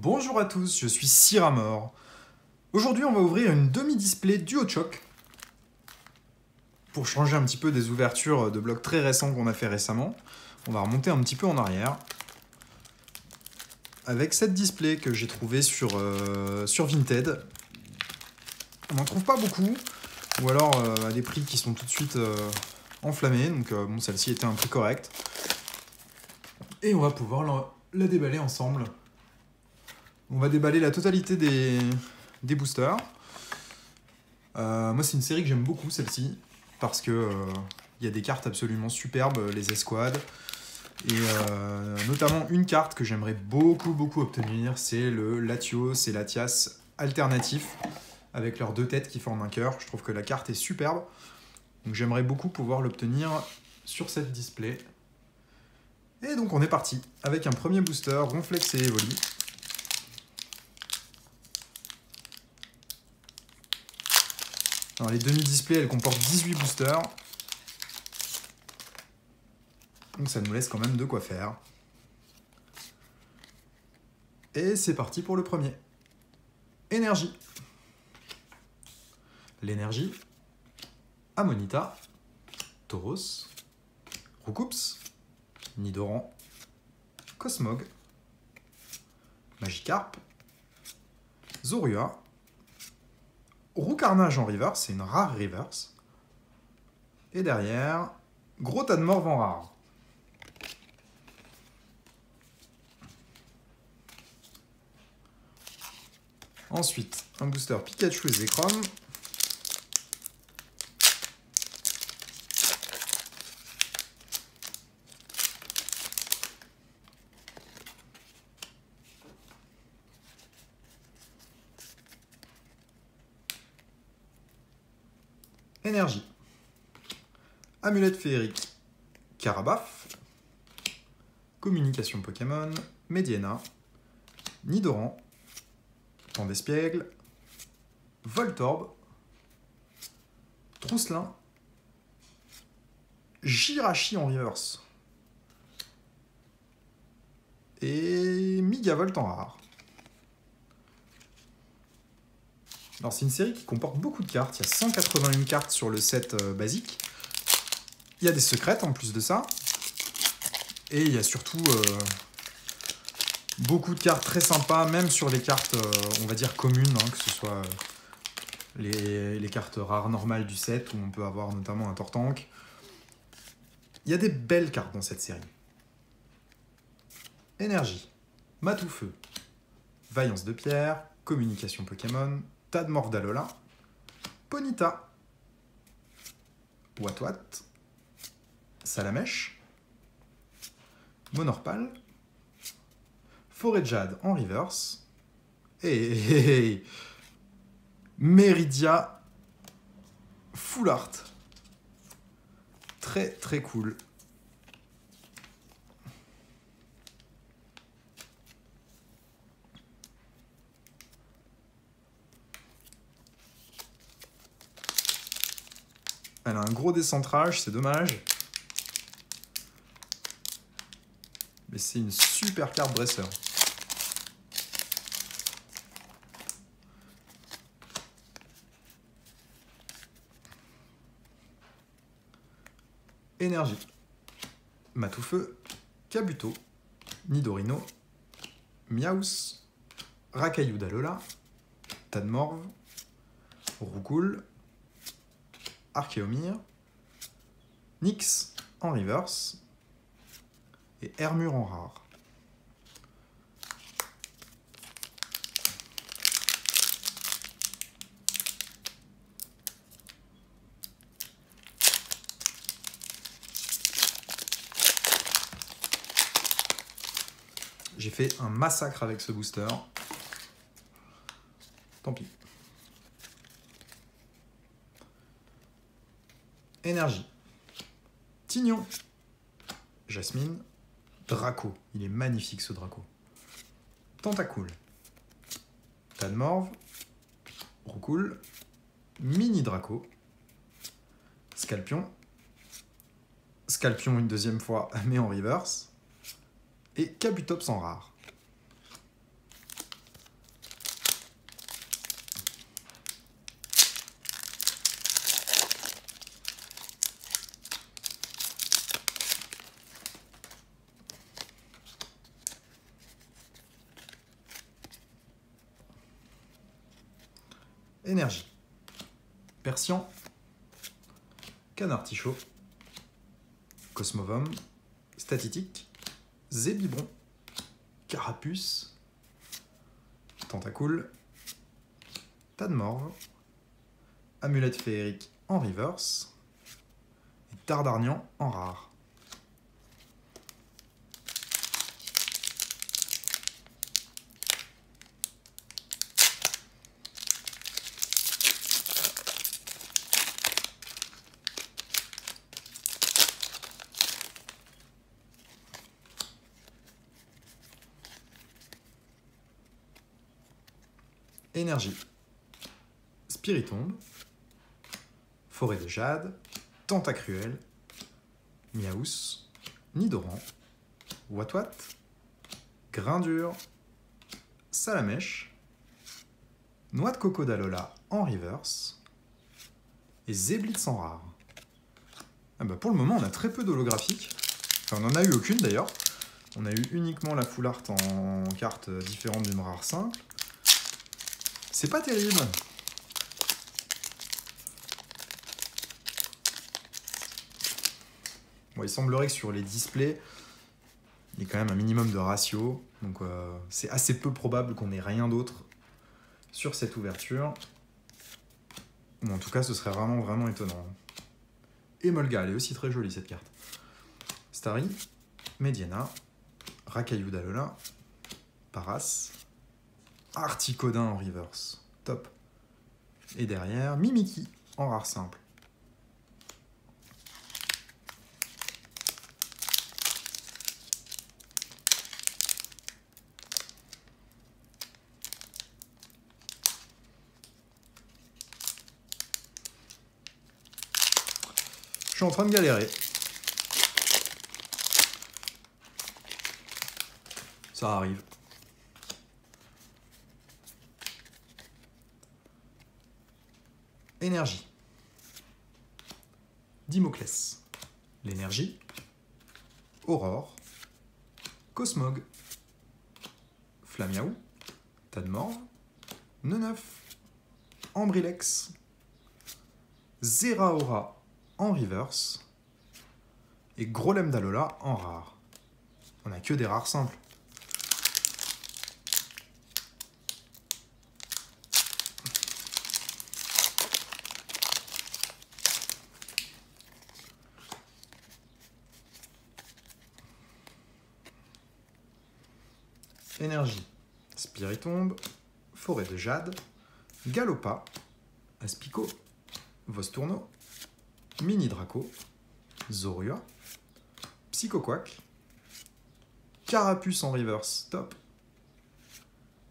Bonjour à tous, je suis Cyramor. Aujourd'hui, on va ouvrir une demi-display Duochoc pour changer un petit peu des ouvertures de blocs très récents qu'on a fait récemment. On va remonter un petit peu en arrière avec cette display que j'ai trouvée sur Vinted. On n'en trouve pas beaucoup, ou alors à des prix qui sont tout de suite enflammés, donc bon, celle-ci était un prix correct. Et on va pouvoir la déballer ensemble. On va déballer la totalité des boosters. Moi, c'est une série que j'aime beaucoup, celle-ci, parce que y a des cartes absolument superbes, les escouades. Et notamment une carte que j'aimerais beaucoup obtenir, c'est le Latios et Latias alternatif, avec leurs deux têtes qui forment un cœur. Je trouve que la carte est superbe. Donc j'aimerais beaucoup pouvoir l'obtenir sur cette display. Et donc on est parti avec un premier booster, Ronflex et Evoli. Alors les demi-displays, elles comportent 18 boosters. Donc ça nous laisse quand même de quoi faire. Et c'est parti pour le premier. Énergie. L'énergie. Amonita. Tauros. Roucoups. Nidoran. Cosmog. Magikarp. Zorua. Roucarnage en reverse, c'est une rare reverse. Et derrière, gros tas de morve en rare. Ensuite, un booster Pikachu et Zekrom. Énergie. Amulette féerique. Carabaf. Communication Pokémon. Mediena. Nidoran. Temps d'espiègle. Voltorb. Trousselin. Jirachi en reverse. Et Migavolt en rare. Alors c'est une série qui comporte beaucoup de cartes, il y a 181 cartes sur le set basique. Il y a des secrètes en plus de ça. Et il y a surtout beaucoup de cartes très sympas, même sur les cartes, on va dire, communes, hein, que ce soit les cartes rares normales du set, où on peut avoir notamment un Tortank. Il y a des belles cartes dans cette série. Énergie. Matoufeu. Vaillance de pierre. Communication Pokémon. Tadmorph d'Alola, Ponyta, Watwat, Salamèche, Monorpal, Forêt de Jade en reverse, et Meridia Full Art. Très cool. Elle a un gros décentrage, c'est dommage. Mais c'est une super carte dresseur. Énergie. Matoufeu, Kabuto, Nidorino, Miaus, Racaillou d'Alola, Tadmorve, Roucoule, Archéomir, Nyx en reverse et Hermure en rare. J'ai fait un massacre avec ce booster. Tant pis. Énergie. Tignon. Jasmine. Draco. Il est magnifique ce Draco. Tentacool. Tadmorve. Roucoule. Mini Draco. Scalpion. Scalpion une deuxième fois, mais en reverse. Et Kabutops en rare. Énergie. Persian. Canartichaud. Cosmovum. Statitique. Zébibron. Carapuce. Tentacool. Tadmorve. Amulette féerique en reverse. Et Tardarnian en rare. Énergie. Spiritombe. Forêt de jade. Tentacruel. Miaous. Nidoran. Watwat. Grindure. Salamèche. Noix de coco d'Alola en reverse. Et Zéblitz en rare. Ah bah pour le moment, on a très peu d'holographiques. Enfin, on n'en a eu aucune d'ailleurs. On a eu uniquement la full art en carte différente d'une rare simple. C'est pas terrible. Bon, il semblerait que sur les displays, il y ait quand même un minimum de ratio. Donc c'est assez peu probable qu'on ait rien d'autre sur cette ouverture. Ou en tout cas, ce serait vraiment, vraiment étonnant. Emolga, elle est aussi très jolie cette carte. Starry, Mediana, Racaillou d'Alola, Paras, Articodin en reverse. Top. Et derrière, Mimikyu en rare simple. Je suis en train de galérer. Ça arrive. Énergie. Dimoclès. L'énergie. Aurore. Cosmog. Flamiaou. Tadmorve. Neneuf. Ambrilex. Zeraora en reverse. Et Grolem d'Alola en rare. On a que des rares simples. Énergie. Spiritombe. Forêt de jade. Galopa. Aspico. Vostourno. Mini Draco. Zorua. Psychoquack. Carapuce en reverse. Top.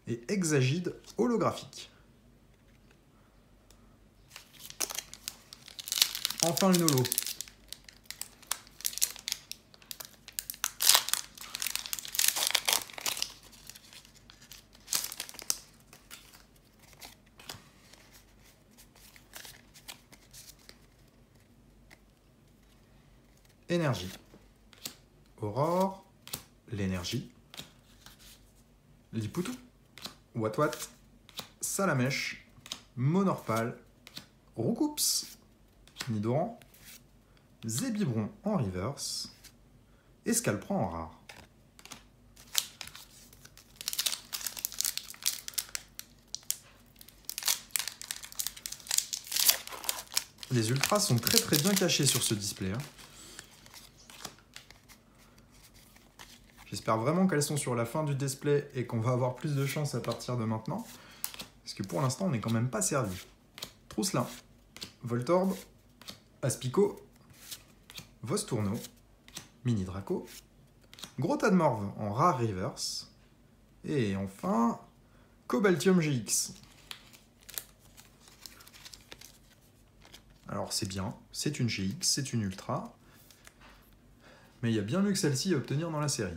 Et Hexagide holographique. Enfin une holo. Énergie. Aurore. L'énergie. Lipoutou. Watwat. Salamèche. Monorpal. Roucoups. Nidoran. Zébibron en reverse. Escalpran en rare. Les ultras sont très très bien cachés sur ce display. J'espère vraiment qu'elles sont sur la fin du display et qu'on va avoir plus de chance à partir de maintenant. Parce que pour l'instant, on n'est quand même pas servi. Trousselin, Voltorb, Aspico, Vostourno, Mini Draco, Gros Tadmorve en rare reverse. Et enfin, Cobaltium GX. Alors c'est bien, c'est une GX, c'est une Ultra. Mais il y a bien mieux que celle-ci à obtenir dans la série.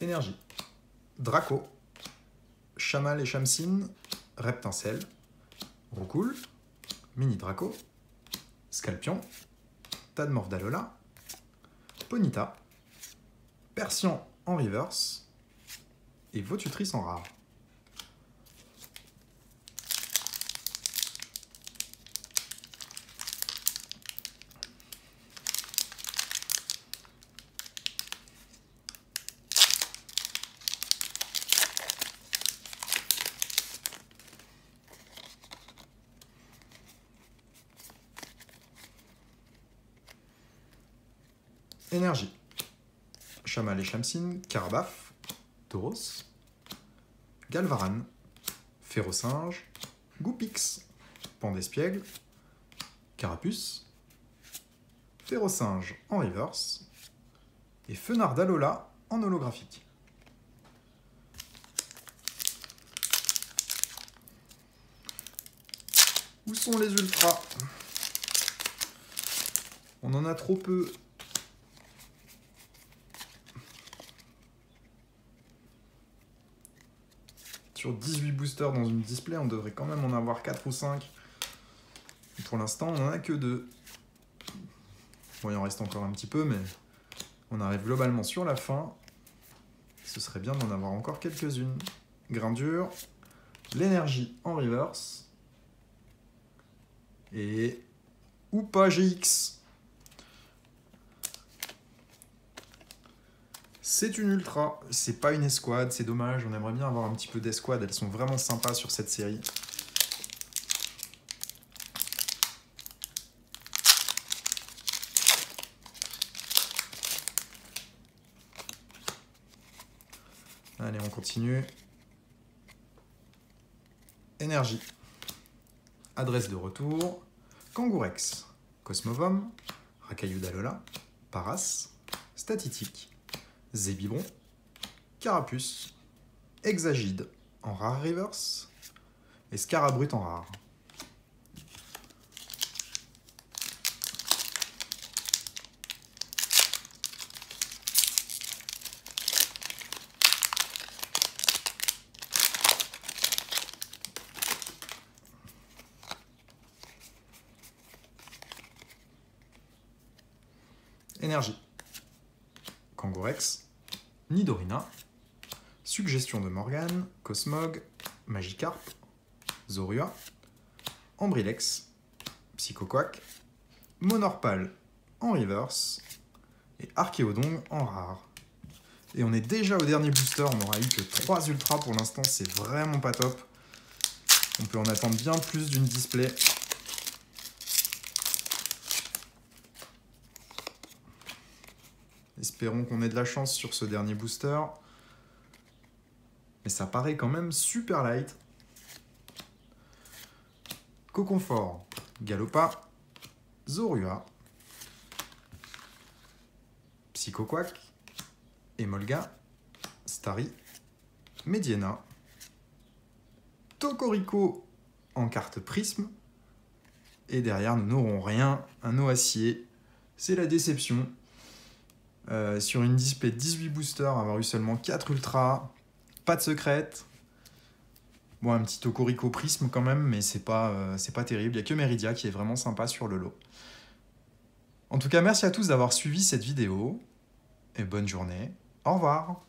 Énergie. Draco. Chamal et Shamsin. Reptincelle. Roucoule. Mini Draco. Scalpion. Tadmorph d'Alola. Ponyta. Persian en reverse. Et Votutrice en rare. Énergie. Chamal et Shamsin, Carabaf, Tauros, Galvaran, Férocinge, Goupix, Pandespiègle, Carapuce, Férocinge en reverse et Fenard d'Alola en holographique. Où sont les ultras? On en a trop peu. Sur 18 boosters dans une display, on devrait quand même en avoir 4 ou 5. Et pour l'instant, on n'en a que 2. Bon, il en reste encore un petit peu, mais on arrive globalement sur la fin. Ce serait bien d'en avoir encore quelques-unes. Grindure, l'énergie en reverse. Et... ou pas GX. C'est une ultra, c'est pas une escouade, c'est dommage, on aimerait bien avoir un petit peu d'escouade, elles sont vraiment sympas sur cette série. Allez, on continue. Énergie. Adresse de retour. Kangourex. Cosmovum. Racaillou d'Alola. Paras. Statitique. Zébibron, Carapuce, Hexagide en rare reverse et Scarabrut en rare. Énergie. Kangourex, Nidorina, Suggestion de Morgane, Cosmog, Magikarp, Zorua, Ambrilex, Psychoquack, Monorpal en reverse et Archéodon en rare. Et on est déjà au dernier booster, on n'aura eu que 3 ultras pour l'instant, c'est vraiment pas top. On peut en attendre bien plus d'une display. Espérons qu'on ait de la chance sur ce dernier booster. Mais ça paraît quand même super light. Coconfort, Galopa, Zorua, Psychoquack, Emolga, Starry, Mediena, Tocorico en carte prisme. Et derrière, nous n'aurons rien, un Noacier. C'est la déception. Sur une display 18 boosters, avoir eu seulement 4 ultras, pas de secrète. Bon, un petit Tocorico prisme quand même, mais c'est pas terrible. Il n'y a que Meridia qui est vraiment sympa sur le lot. En tout cas, merci à tous d'avoir suivi cette vidéo. Et bonne journée. Au revoir.